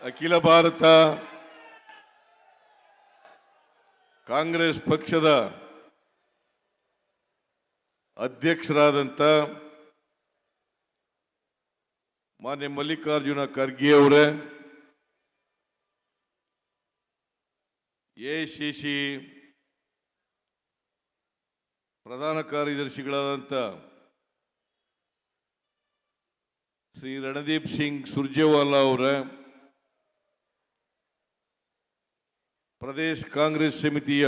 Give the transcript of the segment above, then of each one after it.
ಅಖಿಲ ಭಾರತ ಕಾಂಗ್ರೆಸ್ ಪಕ್ಷದ ಅಧ್ಯಕ್ಷರಾದಂಥ ಮಾನ್ಯ ಮಲ್ಲಿಕಾರ್ಜುನ ಖರ್ಗೆ ಅವರೇ, ಎಐಸಿಸಿ ಪ್ರಧಾನ ಕಾರ್ಯದರ್ಶಿಗಳಾದಂಥ ಶ್ರೀ ರಣದೀಪ್ ಸಿಂಗ್ ಸುರ್ಜೇವಾಲಾ ಅವರೇ, ಪ್ರದೇಶ ಕಾಂಗ್ರೆಸ್ ಸಮಿತಿಯ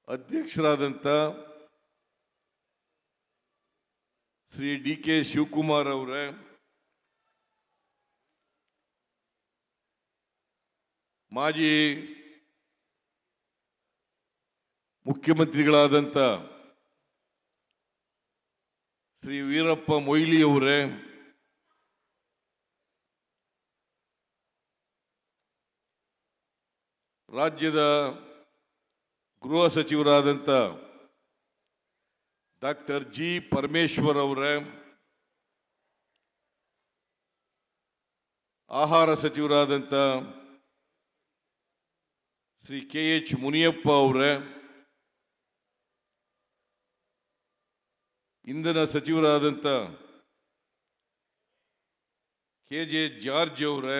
ಅಧ್ಯಕ್ಷರಾದಂಥ ಶ್ರೀ ಡಿ.ಕೆ. ಶಿವಕುಮಾರ್ ಅವರೇ, ಮಾಜಿ ಮುಖ್ಯಮಂತ್ರಿಗಳಾದಂಥ ಶ್ರೀ ವೀರಪ್ಪ ಮೊಯ್ಲಿ ಅವರೇ, ರಾಜ್ಯದ ಗೃಹ ಸಚಿವರಾದಂಥ ಡಾಕ್ಟರ್ ಜಿ. ಪರಮೇಶ್ವರ್ ಅವರೇ, ಆಹಾರ ಸಚಿವರಾದಂಥ ಶ್ರೀ ಕೆ.ಎಚ್. ಮುನಿಯಪ್ಪ ಅವರೇ, ಇಂಧನ ಸಚಿವರಾದಂಥ ಕೆ.ಜೆ. ಜಾರ್ಜ್ ಅವರೇ,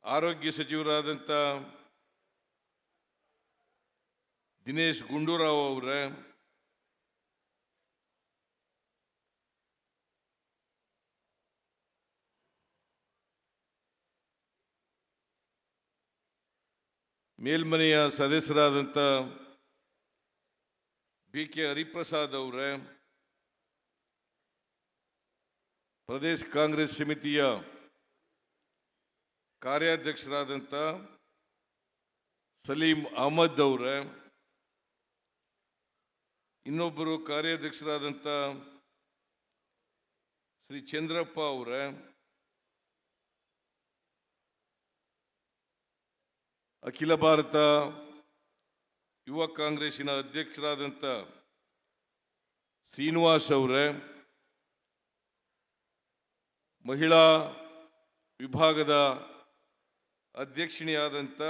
ಆರೋಗ್ಯ ಸಚಿವರಾದಂಥ ದಿನೇಶ್ ಗುಂಡೂರಾವ್ ಅವರೇ, ಮೇಲ್ಮನೆಯ ಸದಸ್ಯರಾದಂಥ ಬಿ.ಕೆ. ಹರಿಪ್ರಸಾದ್ ಅವರೇ, ಪ್ರದೇಶ ಕಾಂಗ್ರೆಸ್ ಸಮಿತಿಯ ಕಾರ್ಯಾಧ್ಯಕ್ಷರಾದಂಥ ಸಲೀಂ ಅಹಮದ್ ಅವರೇ, ಇನ್ನೊಬ್ಬರು ಕಾರ್ಯಾಧ್ಯಕ್ಷರಾದಂಥ ಶ್ರೀ ಚಂದ್ರಪ್ಪ ಅವರೇ, ಅಖಿಲ ಭಾರತ ಯುವ ಕಾಂಗ್ರೆಸ್ಸಿನ ಅಧ್ಯಕ್ಷರಾದಂಥ ಶ್ರೀನಿವಾಸ್ ಅವರೇ, ಮಹಿಳಾ ವಿಭಾಗದ ಅಧ್ಯಕ್ಷಿಣಿಯಾದಂಥ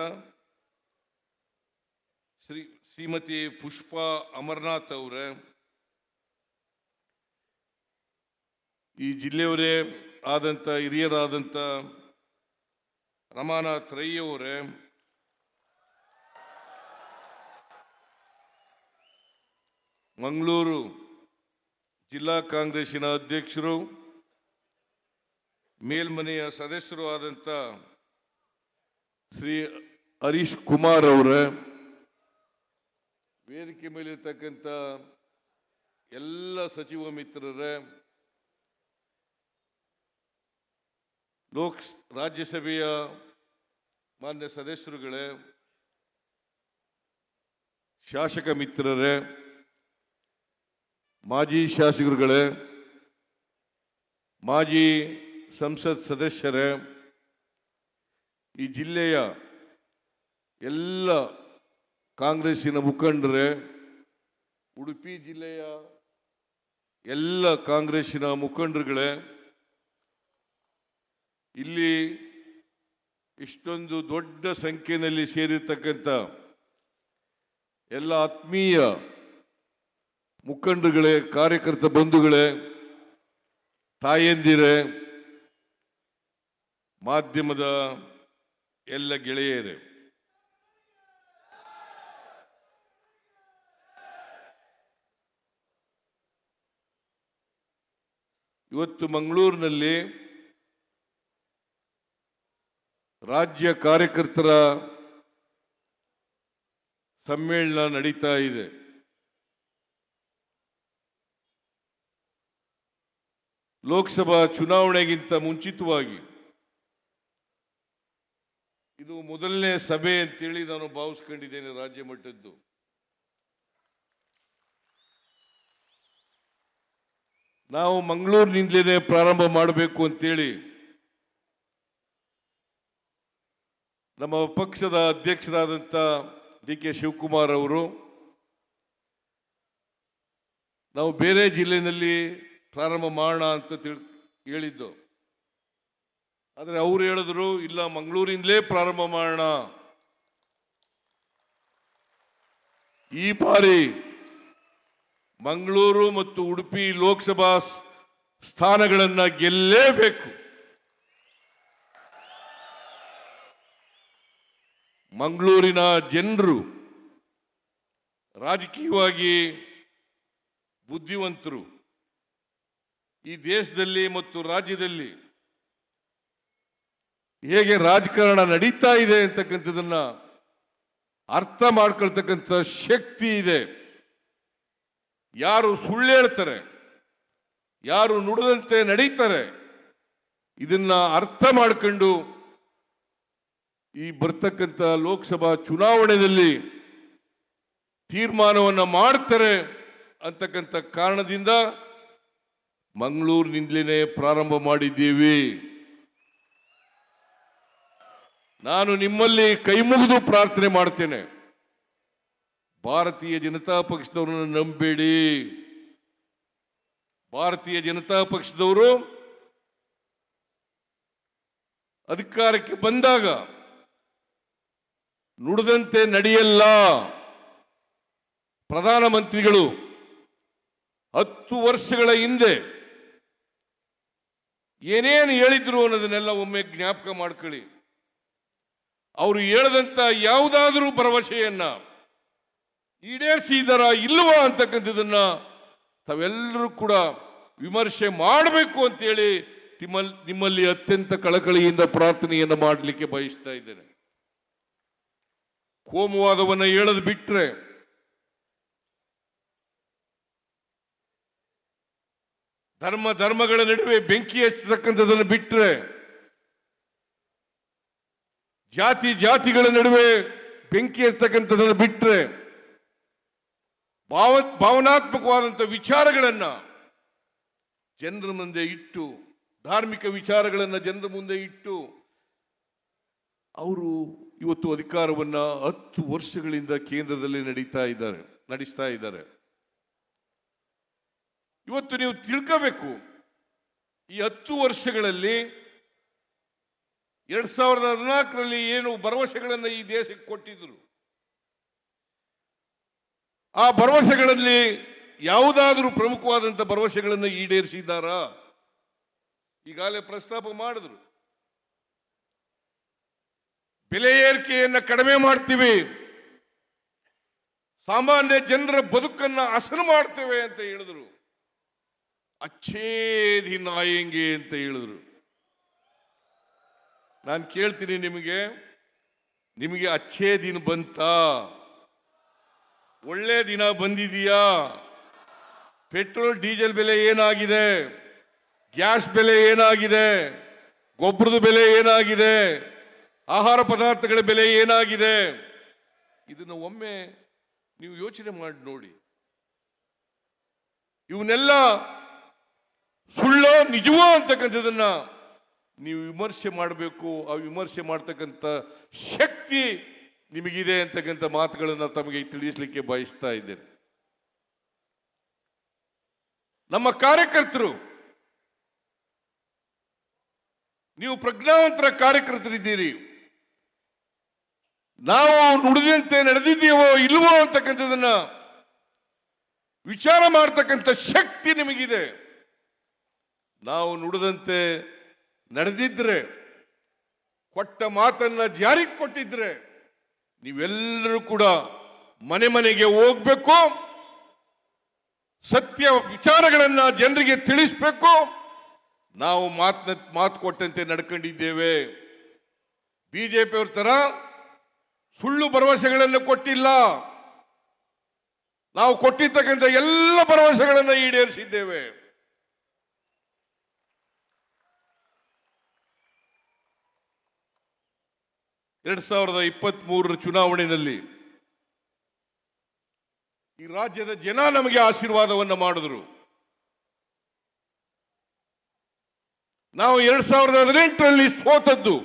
ಶ್ರೀಮತಿ ಪುಷ್ಪಾ ಅಮರನಾಥ್ ಅವರೇ, ಈ ಜಿಲ್ಲೆಯವರೇ ಆದಂಥ ಹಿರಿಯರಾದಂಥ ರಮಾನಾಥ್ ರೈ ಅವರೇ, ಮಂಗಳೂರು ಜಿಲ್ಲಾ ಕಾಂಗ್ರೆಸ್ಸಿನ ಅಧ್ಯಕ್ಷರು ಮೇಲ್ಮನೆಯ ಸದಸ್ಯರು ಆದಂಥ ಶ್ರೀ ಹರೀಶ್ ಕುಮಾರ್ ಅವರೇ, ವೇದಿಕೆ ಮೇಲಿರ್ತಕ್ಕಂಥ ಎಲ್ಲ ಸಚಿವ ಮಿತ್ರರೇ, ರಾಜ್ಯಸಭೆಯ ಮಾನ್ಯ ಸದಸ್ಯರುಗಳೇ, ಶಾಸಕ ಮಿತ್ರರೇ, ಮಾಜಿ ಶಾಸಕರುಗಳೇ, ಮಾಜಿ ಸಂಸತ್ ಸದಸ್ಯರೇ, ಈ ಜಿಲ್ಲೆಯ ಎಲ್ಲ ಕಾಂಗ್ರೆಸ್ಸಿನ ಮುಖಂಡರೇ, ಉಡುಪಿ ಜಿಲ್ಲೆಯ ಎಲ್ಲ ಕಾಂಗ್ರೆಸ್ಸಿನ ಮುಖಂಡರುಗಳೇ, ಇಲ್ಲಿ ಇಷ್ಟೊಂದು ದೊಡ್ಡ ಸಂಖ್ಯೆಯಲ್ಲಿ ಸೇರಿರ್ತಕ್ಕಂಥ ಎಲ್ಲ ಆತ್ಮೀಯ ಮುಖಂಡರುಗಳೇ, ಕಾರ್ಯಕರ್ತ ಬಂಧುಗಳೇ, ತಾಯಂದಿರೇ, ಮಾಧ್ಯಮದ ಎಲ್ಲ ಗೆಳೆಯರೇ, ಇವತ್ತು ಮಂಗಳೂರಿನಲ್ಲಿ ರಾಜ್ಯ ಕಾರ್ಯಕರ್ತರ ಸಮ್ಮೇಳನ ನಡೀತಾ ಇದೆ. ಲೋಕಸಭಾ ಚುನಾವಣೆಗಿಂತ ಮುಂಚಿತವಾಗಿ ಇದು ಮೊದಲನೇ ಸಭೆ ಅಂತೇಳಿ ನಾನು ಭಾವಿಸ್ಕೊಂಡಿದ್ದೇನೆ. ರಾಜ್ಯ ಮಟ್ಟದ್ದು ನಾವು ಮಂಗಳೂರಿನಿಂದಲೇ ಪ್ರಾರಂಭ ಮಾಡಬೇಕು ಅಂತೇಳಿ ನಮ್ಮ ಪಕ್ಷದ ಅಧ್ಯಕ್ಷರಾದಂಥ ಡಿ.ಕೆ. ಶಿವಕುಮಾರ್ ಅವರು ನಾವು ಬೇರೆ ಜಿಲ್ಲೆಯಲ್ಲಿ ಪ್ರಾರಂಭ ಮಾಡೋಣ ಅಂತ ಹೇಳಿದ್ದು. ಆದರೆ ಅವ್ರು ಹೇಳಿದ್ರು ಇಲ್ಲ, ಮಂಗಳೂರಿಂದಲೇ ಪ್ರಾರಂಭ ಮಾಡೋಣ. ಈ ಬಾರಿ ಮಂಗಳೂರು ಮತ್ತು ಉಡುಪಿ ಲೋಕಸಭಾ ಸ್ಥಾನಗಳನ್ನು ಗೆಲ್ಲೇಬೇಕು. ಮಂಗಳೂರಿನ ಜನರು ರಾಜಕೀಯವಾಗಿ ಬುದ್ಧಿವಂತರು. ಈ ದೇಶದಲ್ಲಿ ಮತ್ತು ರಾಜ್ಯದಲ್ಲಿ ಹೇಗೆ ರಾಜಕಾರಣ ನಡೀತಾ ಇದೆ ಅಂತಕ್ಕಂಥದನ್ನ ಅರ್ಥ ಮಾಡ್ಕೊಳ್ತಕ್ಕಂಥ ಶಕ್ತಿ ಇದೆ. ಯಾರು ಸುಳ್ಳು ಹೇಳ್ತಾರೆ, ಯಾರು ನುಡಿದಂತೆ ನಡೀತಾರೆ, ಇದನ್ನ ಅರ್ಥ ಮಾಡ್ಕೊಂಡು ಈ ಬರ್ತಕ್ಕಂಥ ಲೋಕಸಭಾ ಚುನಾವಣೆಯಲ್ಲಿ ತೀರ್ಮಾನವನ್ನು ಮಾಡ್ತಾರೆ ಅಂತಕ್ಕಂಥ ಕಾರಣದಿಂದ ಮಂಗಳೂರಿನಿಂದಲೇ ಪ್ರಾರಂಭ ಮಾಡಿದ್ದೀವಿ. ನಾನು ನಿಮ್ಮಲ್ಲಿ ಕೈ ಮುಗಿದು ಪ್ರಾರ್ಥನೆ ಮಾಡ್ತೇನೆ, ಭಾರತೀಯ ಜನತಾ ಪಕ್ಷದವರನ್ನು ನಂಬೇಡಿ. ಭಾರತೀಯ ಜನತಾ ಪಕ್ಷದವರು ಅಧಿಕಾರಕ್ಕೆ ಬಂದಾಗ ನುಡಿದಂತೆ ನಡೆಯಲ್ಲ. ಪ್ರಧಾನಮಂತ್ರಿಗಳು 10 ವರ್ಷಗಳ ಹಿಂದೆ ಏನೇನು ಹೇಳಿದ್ರು ಅನ್ನೋದನ್ನೆಲ್ಲ ಒಮ್ಮೆ ಜ್ಞಾಪಕ ಮಾಡ್ಕೊಳ್ಳಿ. ಅವರು ಹೇಳದಂತ ಯಾವುದಾದ್ರೂ ಭರವಸೆಯನ್ನ ಈಡೇರಿಸಿದಾರ ಇಲ್ವಾ ಅಂತಕ್ಕಂಥದನ್ನ ತಾವೆಲ್ಲರೂ ಕೂಡ ವಿಮರ್ಶೆ ಮಾಡಬೇಕು ಅಂತೇಳಿ ನಿಮ್ಮಲ್ಲಿ ಅತ್ಯಂತ ಕಳಕಳಿಯಿಂದ ಪ್ರಾರ್ಥನೆಯನ್ನು ಮಾಡಲಿಕ್ಕೆ ಬಯಸ್ತಾ ಇದ್ದೇನೆ. ಕೋಮುವಾದವನ್ನು ಹೇಳೋದು ಬಿಟ್ರೆ, ಧರ್ಮಗಳ ನಡುವೆ ಬೆಂಕಿ ಹಚ್ಚತಕ್ಕಂಥದನ್ನು ಬಿಟ್ರೆ, ಜಾತಿಗಳ ನಡುವೆ ಬೆಂಕಿ ಹಚ್ಚತಕ್ಕಂಥದನ್ನು ಬಿಟ್ರೆ, ಭಾವನಾತ್ಮಕವಾದಂಥ ವಿಚಾರಗಳನ್ನ ಜನರ ಮುಂದೆ ಇಟ್ಟು, ಧಾರ್ಮಿಕ ವಿಚಾರಗಳನ್ನ ಜನರ ಮುಂದೆ ಇಟ್ಟು ಅವರು ಇವತ್ತು ಅಧಿಕಾರವನ್ನ 10 ವರ್ಷಗಳಿಂದ ಕೇಂದ್ರದಲ್ಲಿ ನಡೆಸ್ತಾ ಇದ್ದಾರೆ. ಇವತ್ತು ನೀವು ತಿಳ್ಕೋಬೇಕು, ಈ 10 ವರ್ಷಗಳಲ್ಲಿ 2014ರಲ್ಲಿ ಏನು ಭರವಸೆಗಳನ್ನು ಈ ದೇಶಕ್ಕೆ ಕೊಟ್ಟಿದ್ರು, ಆ ಭರವಸೆಗಳಲ್ಲಿ ಯಾವುದಾದ್ರೂ ಪ್ರಮುಖವಾದಂಥ ಭರವಸೆಗಳನ್ನು ಈಡೇರಿಸಿದ್ದಾರಾ? ಈಗಾಗಲೇ ಪ್ರಸ್ತಾಪ ಮಾಡಿದ್ರು. ಬೆಲೆ ಏರಿಕೆಯನ್ನು ಕಡಿಮೆ ಮಾಡ್ತೀವಿ, ಸಾಮಾನ್ಯ ಜನರ ಬದುಕನ್ನು ಹಸನು ಮಾಡ್ತೇವೆ ಅಂತ ಹೇಳಿದ್ರು. ಅಚ್ಚೇ ದಿನ ಆಯಂಗೆ ಅಂತ ಹೇಳಿದ್ರು. ನಾನು ಕೇಳ್ತೀನಿ, ನಿಮಗೆ ಅಚ್ಚೇ ದಿನ ಬಂತಾ? ಒಳ್ಳೆ ದಿನ ಬಂದಿದೆಯಾ? ಪೆಟ್ರೋಲ್ ಡೀಸೆಲ್ ಬೆಲೆ ಏನಾಗಿದೆ? ಗ್ಯಾಸ್ ಬೆಲೆ ಏನಾಗಿದೆ? ಗೊಬ್ಬರದ ಬೆಲೆ ಏನಾಗಿದೆ? ಆಹಾರ ಪದಾರ್ಥಗಳ ಬೆಲೆ ಏನಾಗಿದೆ? ಇದನ್ನು ಒಮ್ಮೆ ನೀವು ಯೋಚನೆ ಮಾಡಿ ನೋಡಿ. ಇವನ್ನೆಲ್ಲ ಸುಳ್ಳೋ ನಿಜವೋ ಅಂತಕ್ಕಂಥದನ್ನ ನೀವು ವಿಮರ್ಶೆ ಮಾಡಬೇಕು. ಆ ವಿಮರ್ಶೆ ಮಾಡ್ತಕ್ಕಂಥ ಶಕ್ತಿ ನಿಮಗಿದೆ ಅಂತಕ್ಕಂಥ ಮಾತುಗಳನ್ನು ತಮಗೆ ತಿಳಿಸಲಿಕ್ಕೆ ಬಯಸ್ತಾ ಇದ್ದೇನೆ. ನಮ್ಮ ಕಾರ್ಯಕರ್ತರು, ನೀವು ಪ್ರಜ್ಞಾವಂತರ ಕಾರ್ಯಕರ್ತರಿದ್ದೀರಿ. ನಾವು ನುಡಿದಂತೆ ನಡೆದಿದ್ದೀವೋ ಇಲ್ವೋ ಅಂತಕ್ಕಂಥದನ್ನ ವಿಚಾರ ಮಾಡ್ತಕ್ಕಂಥ ಶಕ್ತಿ ನಿಮಗಿದೆ. ನಾವು ನುಡಿದಂತೆ ನಡೆದಿದ್ರೆ, ಕೊಟ್ಟ ಮಾತನ್ನ ಜಾರಿಗೆ ಕೊಟ್ಟಿದ್ರೆ, ನೀವೆಲ್ಲರೂ ಕೂಡ ಮನೆಗೆ ಹೋಗ್ಬೇಕು, ಸತ್ಯ ವಿಚಾರಗಳನ್ನ ಜನರಿಗೆ ತಿಳಿಸ್ಬೇಕು. ನಾವು ಮಾತು ಕೊಟ್ಟಂತೆ ನಡ್ಕೊಂಡಿದ್ದೇವೆ. ಬಿಜೆಪಿಯವ್ರ ತರ ಸುಳ್ಳು ಭರವಸೆಗಳನ್ನು ಕೊಟ್ಟಿಲ್ಲ. ನಾವು ಕೊಟ್ಟಿರ್ತಕ್ಕಂಥ ಎಲ್ಲ ಭರವಸೆಗಳನ್ನು ಈಡೇರಿಸಿದ್ದೇವೆ. ಎರಡ್ 2023 ಚುನಾವಣೆಯಲ್ಲಿ ಈ ರಾಜ್ಯದ ಜನ ನಮಗೆ ಆಶೀರ್ವಾದವನ್ನು ಮಾಡಿದ್ರು. ನಾವು 2018ರಲ್ಲಿ ಸೋತದ್ದು